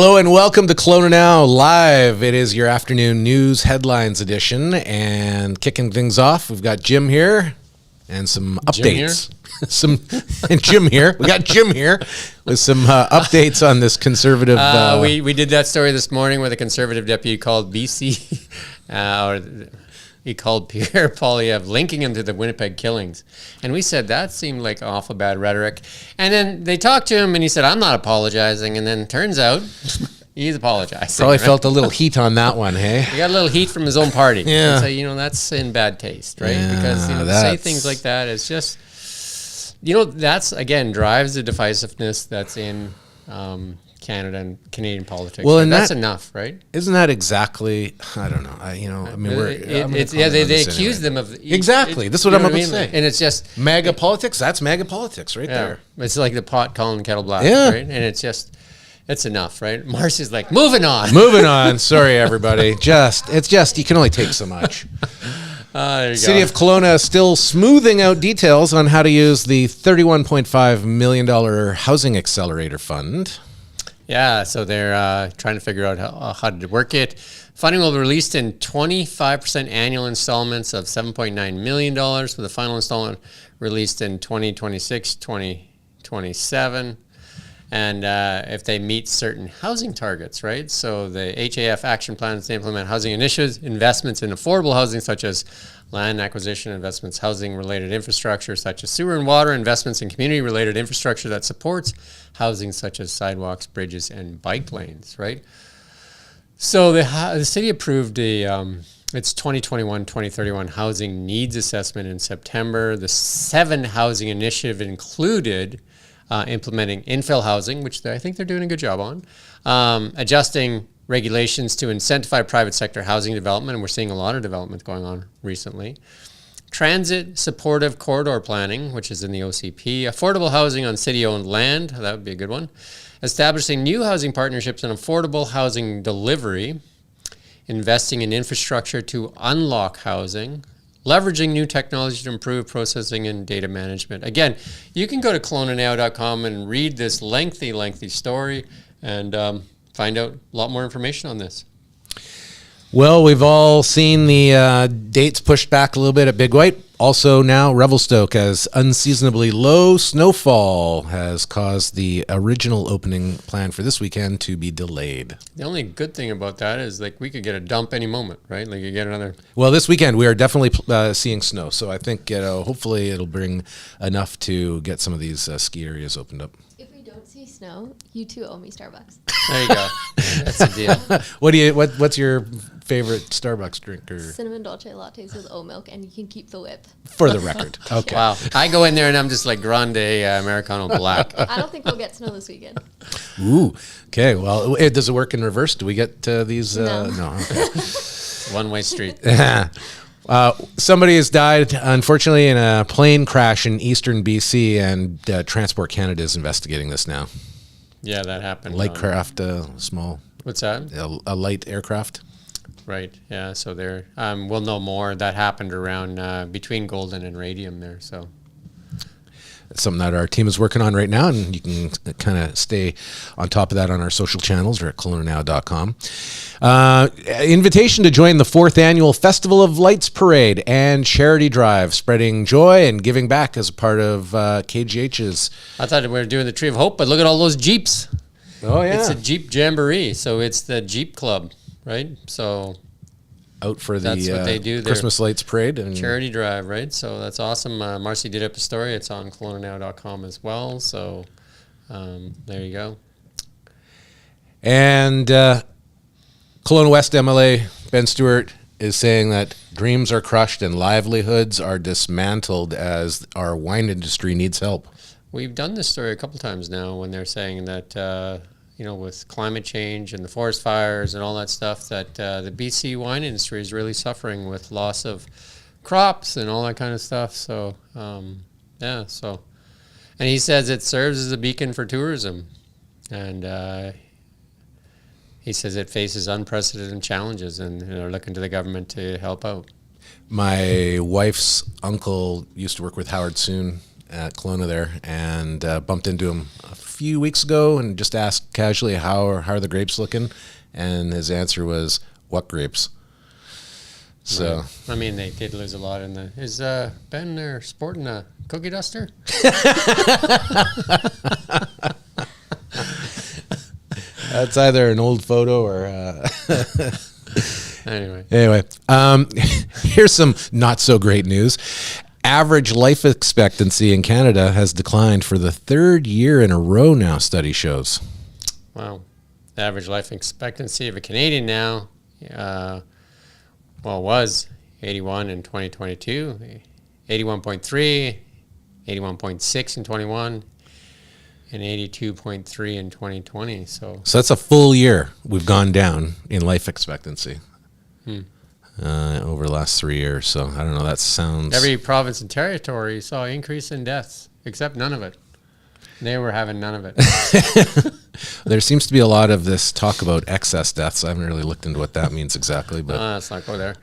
Hello and welcome to Kelowna Now Live. It is your afternoon news headlines edition, and kicking things off, we've got Jim here and some updates. Jim here. We got Jim here with some updates on this conservative. We did that story this morning where the conservative deputy called BC, he called Pierre Poilievre, linking him to the Winnipeg killings. And we said that seemed like awful bad rhetoric. And then they talked to him and he said, I'm not apologizing. And then turns out he's apologizing. Probably felt a little heat on that one, hey? He got a little heat from his own party. Yeah. So, that's in bad taste, right? Yeah, because, to say things like that is just, that's, again, drives the divisiveness that's in Canada and Canadian politics. Well, and that's enough, right? Isn't that exactly? I don't know. They accuse them of exactly. This is what I'm about to say. And it's just MAGA politics. That's MAGA politics, right there. It's like the pot calling the kettle black, yeah. Right? And it's enough, right? Marcy's like, moving on. Moving on. Sorry, everybody. You can only take so much. There you City go. of Kelowna still smoothing out details on how to use the $31.5 million housing accelerator fund. Yeah, so they're trying to figure out how to work it. Funding will be released in 25% annual installments of $7.9 million, with the final installment released in 2026, 2027. And if they meet certain housing targets, right? So the HAF action plans to implement housing initiatives, investments in affordable housing such as land acquisition, investments, housing-related infrastructure such as sewer and water, investments in community-related infrastructure that supports housing such as sidewalks, bridges, and bike lanes, right? So the city approved its 2021-2031 housing needs assessment in September. The 7 housing initiative included implementing infill housing, which I think they're doing a good job on, adjusting regulations to incentivize private sector housing development, and we're seeing a lot of development going on recently. Transit supportive corridor planning, which is in the OCP. Affordable housing on city-owned land, that would be a good one. Establishing new housing partnerships and affordable housing delivery. Investing in infrastructure to unlock housing. Leveraging new technology to improve processing and data management. Again, you can go to KelownaNow.com and read this lengthy story and find out a lot more information on this. Well, we've all seen the dates pushed back a little bit at Big White. Also now Revelstoke, as unseasonably low snowfall has caused the original opening plan for this weekend to be delayed. The only good thing about that is we could get a dump any moment, right? Like you get another. Well, this weekend we are definitely seeing snow, so I think hopefully it'll bring enough to get some of these ski areas opened up. If we don't see snow, you two owe me Starbucks. There you go. That's a deal. What's your favorite Starbucks drink? Or? Cinnamon dolce lattes with oat milk, and you can keep the whip. For the record. Okay. Wow. I go in there and I'm just like grande Americano black. I don't think we'll get snow this weekend. Ooh. Okay. Well, does it work in reverse? Do we get these? No. No. Okay. One-way street. Somebody has died, unfortunately, in a plane crash in eastern BC, and Transport Canada is investigating this now. Yeah, that happened. Light craft, small. What's that? A light aircraft. Right. Yeah. So there, we'll know more. That happened around between Golden and Radium there. So it's something that our team is working on right now, and you can kind of stay on top of that on our social channels or at KelownaNow.com. Invitation to join the 4th annual Festival of Lights Parade and Charity Drive, spreading joy and giving back as a part of KGH's. I thought we were doing the Tree of Hope, but look at all those Jeeps. Oh, yeah. It's a Jeep Jamboree. So it's the Jeep Club, right? So out for that's what they do. Christmas lights parade and charity drive, right? So that's awesome. Marcy did up a story. It's on KelownaNow.com as well. So there you go. And Kelowna West MLA Ben Stewart is saying that dreams are crushed and livelihoods are dismantled as our wine industry needs help. We've done this story a couple times now when they're saying that with climate change and the forest fires and all that stuff, that the BC wine industry is really suffering with loss of crops and all that kind of stuff. So, and he says it serves as a beacon for tourism. And he says it faces unprecedented challenges and they're looking to the government to help out. My wife's uncle used to work with Howard Soon at Kelowna there, and bumped into him few weeks ago and just asked casually how are the grapes looking, and his answer was, "What grapes?" So right. I mean, they did lose a lot in the. Is Ben there sporting a cookie duster? that's either an old photo or. Anyway, here's some not so great news. Average life expectancy in Canada has declined for the third year in a row now, study shows. Wow. The average life expectancy of a Canadian now, was 81 in 2022, 81.3, 81.6 in 21, and 82.3 in 2020. So that's a full year we've gone down in life expectancy. Over the last 3 years. So I don't know, that sounds... Every province and territory saw an increase in deaths, except none of it. They were having none of it. There seems to be a lot of this talk about excess deaths. I haven't really looked into what that means exactly, but... Let's not go there.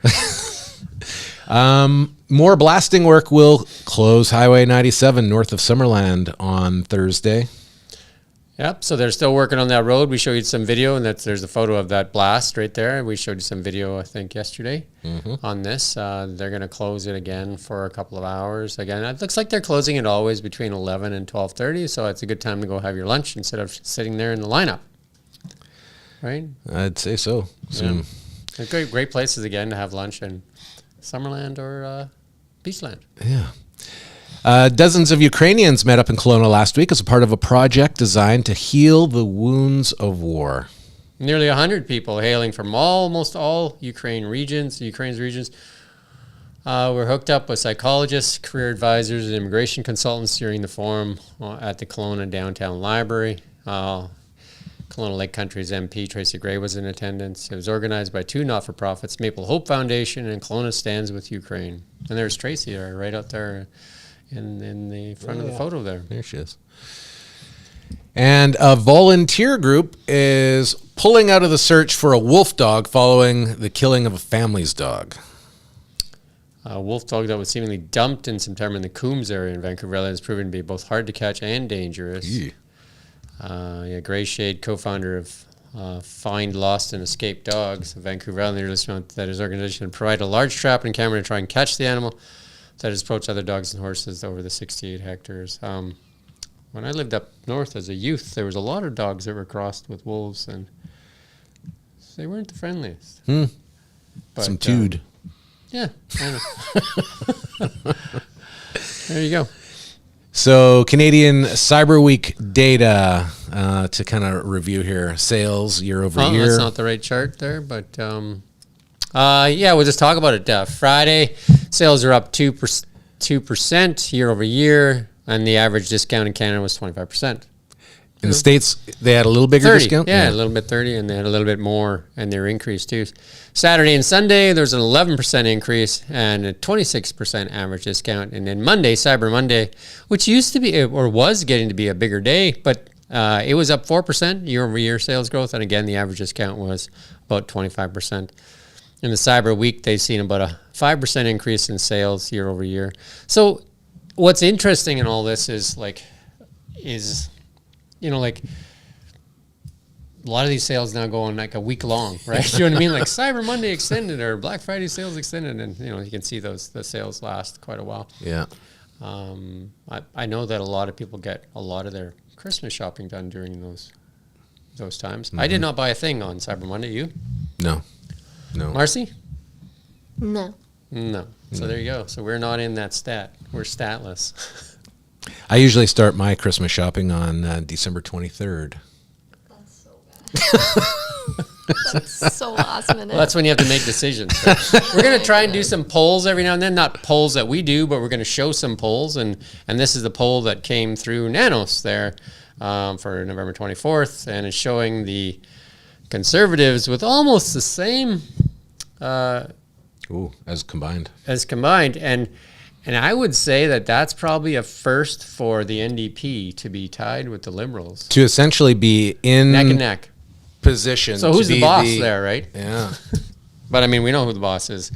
More blasting work will close Highway 97 north of Summerland on Thursday. Yep, so they're still working on that road. We showed you some video, and there's a photo of that blast right there. We showed you some video, I think, yesterday on this. They're going to close it again for a couple of hours. Again, it looks like they're closing it always between 11 and 12:30, so it's a good time to go have your lunch instead of sitting there in the lineup. Right? I'd say so. They're great places, again, to have lunch in Summerland or Beachland. Yeah. Dozens of Ukrainians met up in Kelowna last week as a part of a project designed to heal the wounds of war. Nearly 100 people hailing from almost all Ukraine's regions were hooked up with psychologists, career advisors, and immigration consultants during the forum at the Kelowna Downtown Library. Kelowna Lake Country's MP Tracy Gray was in attendance. It was organized by two not-for-profits, Maple Hope Foundation and Kelowna Stands with Ukraine. And there's Tracy right out there in the front of the photo there. There she is. And a volunteer group is pulling out of the search for a wolf dog following the killing of a family's dog. A wolf dog that was seemingly dumped in September in the Coombs area in Vancouver Island has proven to be both hard to catch and dangerous. Gray Shade, co-founder of Find Lost and Escaped Dogs of Vancouver Island, announced that his organization provided a large trap and camera to try and catch the animal that has approached other dogs and horses over the 68 hectares. When I lived up north as a youth, there was a lot of dogs that were crossed with wolves, and they weren't the friendliest. But, some tude. Yeah. There you go. So Canadian Cyber Week data to kind of review here. Sales year over year. That's not the right chart there, but we'll just talk about it. Friday, sales are up 2% year over year, and the average discount in Canada was 25%. In the States, they had a little bigger 30, discount? Yeah, a little bit 30, and they had a little bit more in their increase too. Saturday and Sunday, there's an 11% increase and a 26% average discount. And then Monday, Cyber Monday, which used to be or was getting to be a bigger day, but it was up 4% year over year sales growth. And again, the average discount was about 25%. In the Cyber Week, they've seen about a 5% increase in sales year over year. So what's interesting in all this is a lot of these sales now go on like a week long, right? You know what I mean? Like Cyber Monday extended or Black Friday sales extended, and you can see the sales last quite a while. Yeah. I know that a lot of people get a lot of their Christmas shopping done during those times. I did not buy a thing on Cyber Monday. You? No. Marcy? No. No. So there you go. So we're not in that stat. We're statless. I usually start my Christmas shopping on December 23rd. That's so bad. That's so last minute. Well, that's when you have to make decisions. Right? We're going to try and do some polls every now and then. Not polls that we do, but we're going to show some polls. And this is the poll that came through Nanos there for November 24th. And it's showing the Conservatives with almost the same... as combined. And I would say that that's probably a first for the NDP to be tied with the Liberals. To essentially be in... Neck and neck. Position. So who's the boss there, right? Yeah. But I mean, we know who the boss is.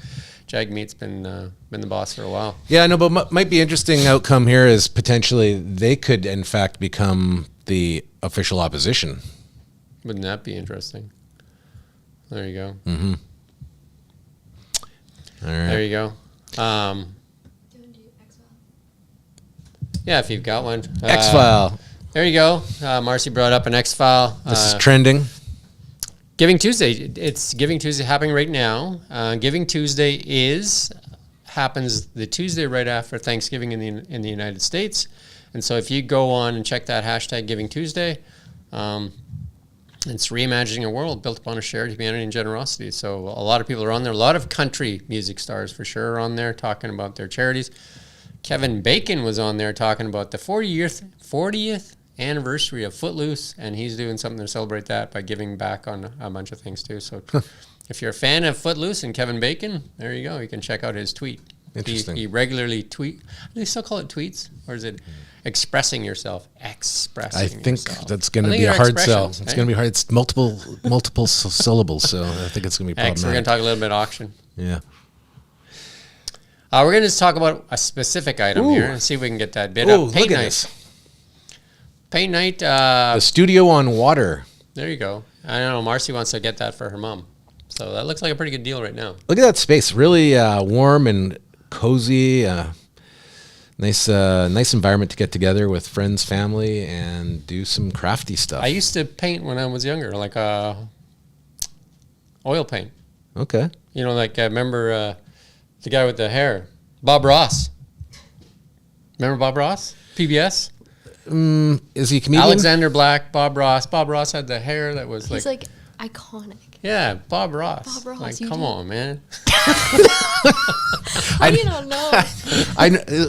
Jagmeet's been the boss for a while. Yeah, I know, but might be interesting outcome here is potentially they could in fact become the official opposition. Wouldn't that be interesting? There you go. Mm-hmm. All right. There you go. Yeah, if you've got one. X-File. There you go. Marcy brought up an X-File. This is trending. Giving Tuesday. It's Giving Tuesday happening right now. Giving Tuesday happens the Tuesday right after Thanksgiving in the United States. And so if you go on and check that hashtag Giving Tuesday, it's reimagining a world built upon a shared humanity and generosity. So a lot of people are on there. A lot of country music stars for sure are on there talking about their charities. Kevin Bacon was on there talking about the 40th anniversary of Footloose, and he's doing something to celebrate that by giving back on a bunch of things too. So if you're a fan of Footloose and Kevin Bacon, there you go. You can check out his tweet. Interesting. He regularly tweet. Do they still call it tweets? Or is it expressing yourself? Expressing I think yourself. that's going to be a hard sell. It's going to be hard. It's multiple syllables, so I think it's going to be problematic. We're going to talk a little bit auction. Yeah. We're going to just talk about a specific item here and see if we can get that bid up. Paint night. Paint night. The studio on water. There you go. I don't know. Marcy wants to get that for her mom. So that looks like a pretty good deal right now. Look at that space. Really warm and cozy. Nice environment to get together with friends, family, and do some crafty stuff. I used to paint when I was younger, like oil paint. Okay. You know, like I remember the guy with the hair, Bob Ross. Remember Bob Ross? PBS? Is he a comedian? Alexander Black, Bob Ross. Bob Ross had the hair that was He's like iconic. Yeah, Bob Ross. Bob Ross, Like, you come do. on, man. How do you not know?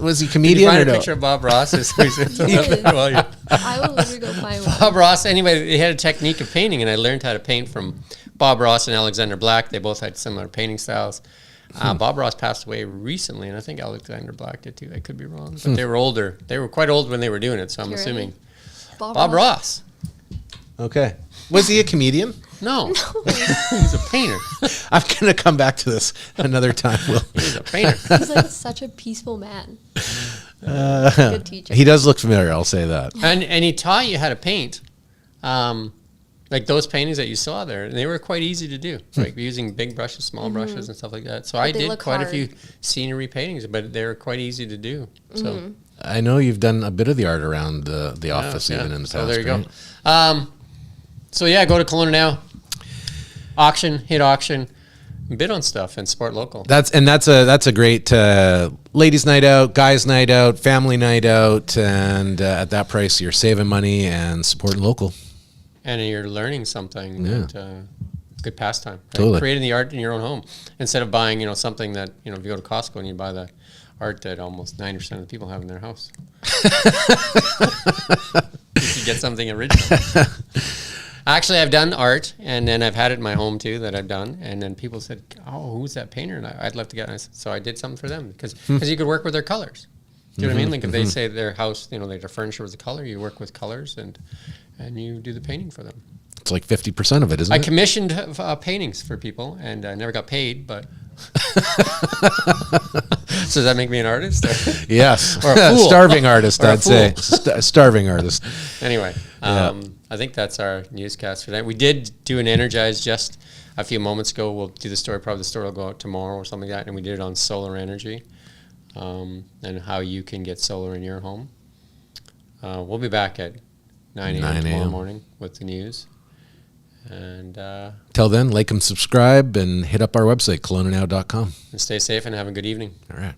Was he a Can you comedian find or a no? picture of Bob Ross? He is. I will literally go find one. Bob Ross, anyway, he had a technique of painting, and I learned how to paint from Bob Ross and Alexander Black. They both had similar painting styles. Bob Ross passed away recently, and I think Alexander Black did too. I could be wrong. But they were older. They were quite old when they were doing it, so I'm You ready? assuming. Bob Ross. Okay. Was he a comedian? No. He's a painter. I'm going to come back to this another time, Will. He's a painter. He's like such a peaceful man. Good teacher. He does look familiar, I'll say that. And he taught you how to paint. Like those paintings that you saw there, and they were quite easy to do, like using big brushes, small brushes, and stuff like that. So I they did look quite a hard. few scenery paintings, but they're quite easy to do. So I know you've done a bit of the art around the office even in the past. So there you right? go. So yeah, go to Kelowna now. Hit auction, bid on stuff, and support local. That's a great ladies' night out, guys' night out, family night out, and at that price, you're saving money and supporting local. And you're learning something. Yeah. That, good pastime. Right? Totally. Creating the art in your own home instead of buying, something that, if you go to Costco and you buy the art that almost 90% of the people have in their house. You can get something original. Actually, I've done art, and then I've had it in my home too that I've done, and then people said, "Oh, who's that painter?" And I'd love to get. So I did something for them because you could work with their colors. Do you know what I mean? Like if they say their house, like their furniture was a color, you work with colors and you do the painting for them. It's like 50% of it, isn't I it? commissioned paintings for people, and I never got paid, but. So does that make me an artist? Yes. Or a fool. Starving artist, Or a I'd say. fool. Starving artist. Anyway, I think that's our newscast for tonight. We did do an Energize just a few moments ago. We'll do the story. Probably the story will go out tomorrow or something like that. And we did it on solar energy and how you can get solar in your home. We'll be back at 9 a.m. tomorrow morning with the news. And Till then, like and subscribe and hit up our website, kelownanow.com. stay safe and have a good evening. All right.